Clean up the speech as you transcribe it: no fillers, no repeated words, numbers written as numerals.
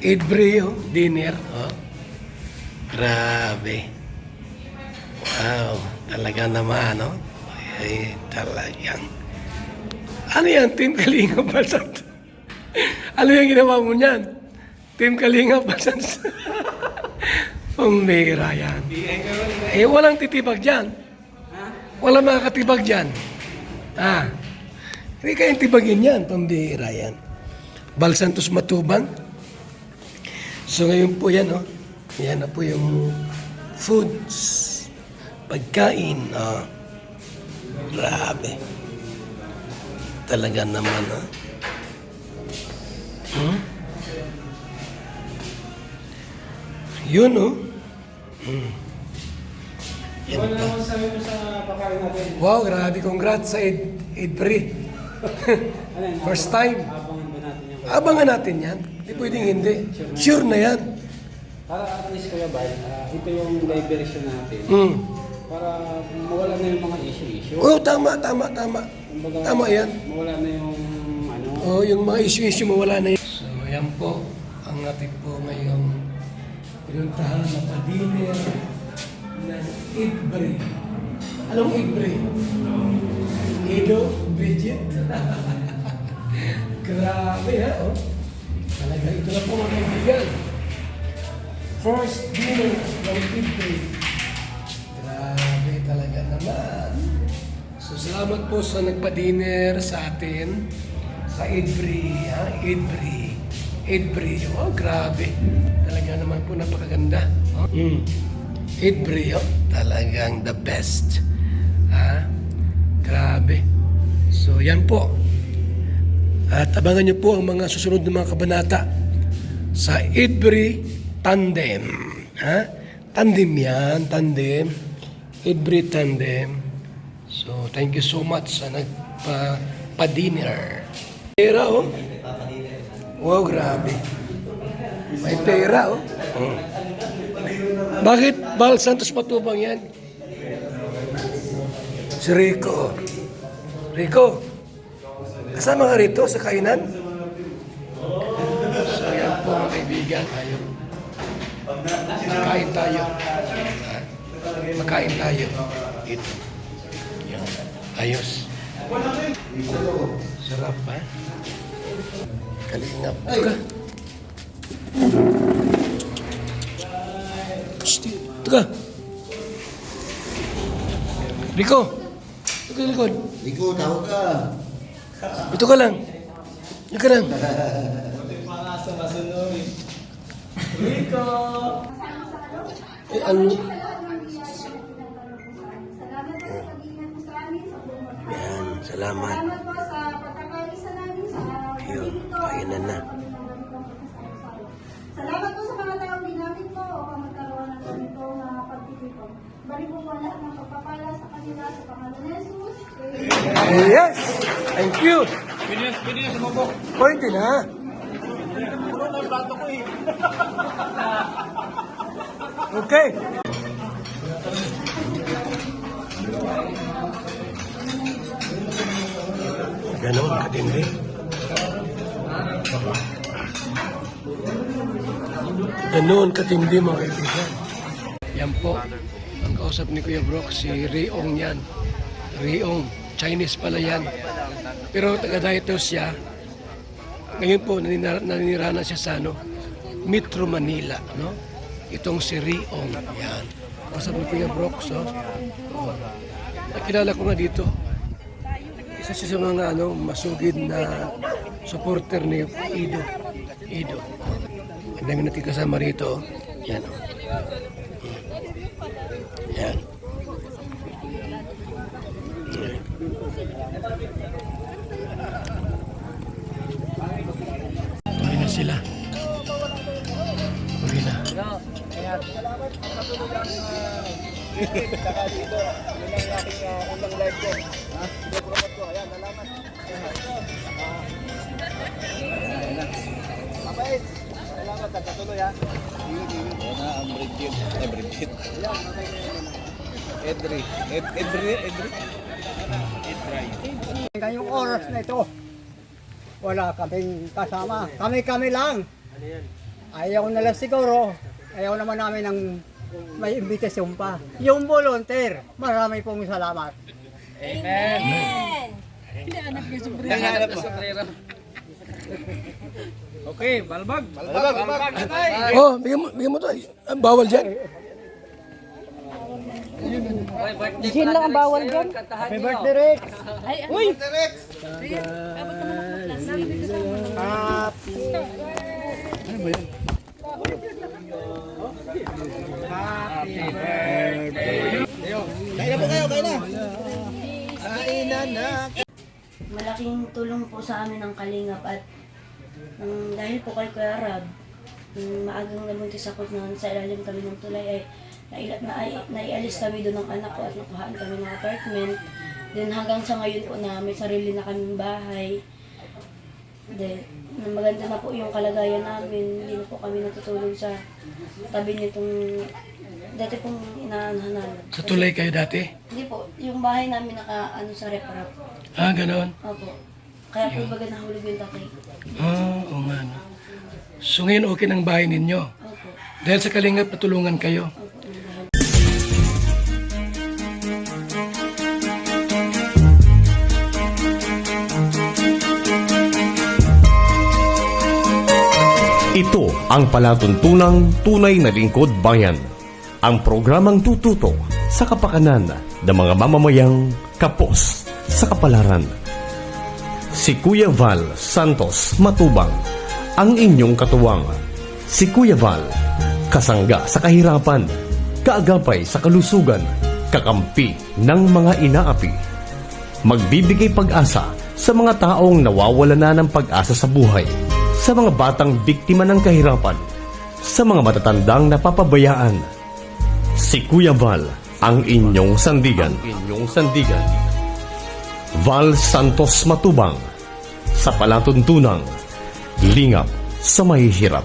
Idbre, oh, dinner. Oh. Grabe. Wow, talaga naman, no? Ay, talagang. Ano yan, Team Kalinga Balsat? Ano yung ginawa mo niyan? Team Kalinga Balsat. Pambira yan. Eh, walang titibag dyan. Walang makakatibag dyan. Ah, hindi kayang tibagin yan. Pambira yan. Balsantos Matubang. So ngayon po yan, oh. Yan na po yung foods. Pagkain, oh. Grabe. Talaga naman, oh. Yun, oh. Yan Ano pa. naman sabi mo sa pagkain natin? Wow, grabe. Congrats sa Idbre. Ano yan? First time. Abangan ba natin yung... Abangan natin yan. Hindi pwedeng hindi. Sure na yan. Para at least Kuya Bal, ito yung diversion natin. Para mawala na yung mga issue-issue. Oh, tama. Kumbaga, Tama yan. mawala na yung ano. Oh, yung mga issue mawala na yan. So, yan po. Ang ating po ngayong pinuntahan na pa-dinner ng Idbre. Anong Idbre? Ido, Bridget. Grabe ha, oh. Talaga, ito na po mga kaibigan. First dinner ng Idbre. Grabe talaga naman. So, salamat po sa nagpa-dinner sa atin. Sa Idbre, ha? Idbre. Oh, grabe. Talaga naman po napakaganda. Oh. Idbre, oh. Talagang the best. Ha? Grabe. So, yan po. At abangan niyo po ang mga susunod na mga kabanata sa Idbre Tandem. Ha? Tandem yan, tandem. Idbre Tandem. So, thank you so much sa nagpa-dinner. Pera, oh. Wow, grabe. May pera, oh. Bakit Bal Santos Matubang yan? Si Rico. Rico, kasama ka rito sa kainan? So, yan po mga kaibigan. Tayo. Makain tayo. Makain tayo. Ito. Yan. Ayos. Sarap, ha? Kalingap. Ito ka. Ito ka. Rico. Ito ka, likod. Rico, tawag ka. Ito ka lang. Ito ka lang. Rico! Eh, ano? Yan, salamat. Salamat po sa pagkakaisa namin sa Yun, kainan na. Salamat po sa mga taong ginamit po upang magkaroon ng ganitong pagtitipon. Balik po wala ng pagpapala sa kanila sa pangalan ni Jesus. Yes! Thank you! Pinyas mo po. Pwede na. Puro na yung plato ko eh. Okay. Ganon katindi. Ganon katindi mga kaibigan. Yan po. Ang kausap ni Kuya Brock, si Riong yan. Riong. Chinese pala yan. Pero taga-Daitos siya. Ngayon po, naninirahan siya sa Metro Manila. No? Itong si Riong. Yan. Kausap ni Kuya Brock. So, nakilala ko nga dito. Isa siya sa mga masugid na supporter ni Ido. Ang dami natin kasama rito. Yan. Yan. Uwi na sila. Uwi na. Saka dito, yun ang aking unang live ko. I-promote ko. Ayan, salamat. Mabait. Salamat, nagkatuloy ha. Ayan na, ang Bridget. Bridget. Edri. Ngayong oras na ito, wala kaming kasama. Kami lang. Ayaw na lang siguro. Ayaw naman namin ng may imbitasyon pa. Yung volunteer, marami pong salamat. Nanganap mo. Okay, balbag. Oh, bigyan mo to. Bawal dyan. Gin lang ang bawal dyan. Happy birthday, Rex! Uy! Malaking tulong po sa amin ang kalingap at dahil po kay Kuya Rab, maagang nabuntis ako noon sa ilalim kami ng tulay ay naialis kami doon ng anak ko at nakuhaan kami ng apartment. Then hanggang sa ngayon po na may sarili na kaming bahay. Then maganda na po yung kalagayan namin. Hindi na po kami natutulog sa tabi nitong dati pong inaanahan namin. Sa tulay kayo dati? Hindi po, yung bahay namin sa reparap. Ah, ganon. Opo. Kaya po baga nahulog yung tatay. Ah, oo nga. No. So ngayon okay ng bahay ninyo? Opo. Dahil sa kalingap natulungan kayo? Opo. Ito ang palatuntunang tunay na lingkod bayan. Ang programang tututok sa kapakanan ng mga mamamayang kapos sa kapalaran. Si Kuya Val Santos Matubang, ang inyong katuwang. Si Kuya Val, kasangga sa kahirapan, kaagapay sa kalusugan, kakampi ng mga inaapi. Magbibigay pag-asa sa mga taong nawawala na ng pag-asa sa buhay, sa mga batang biktima ng kahirapan, sa mga matatandang napapabayaan. Si Kuya Val, ang inyong sandigan. Val Santos Matubang, sa palatuntunang lingap sa mahihirap.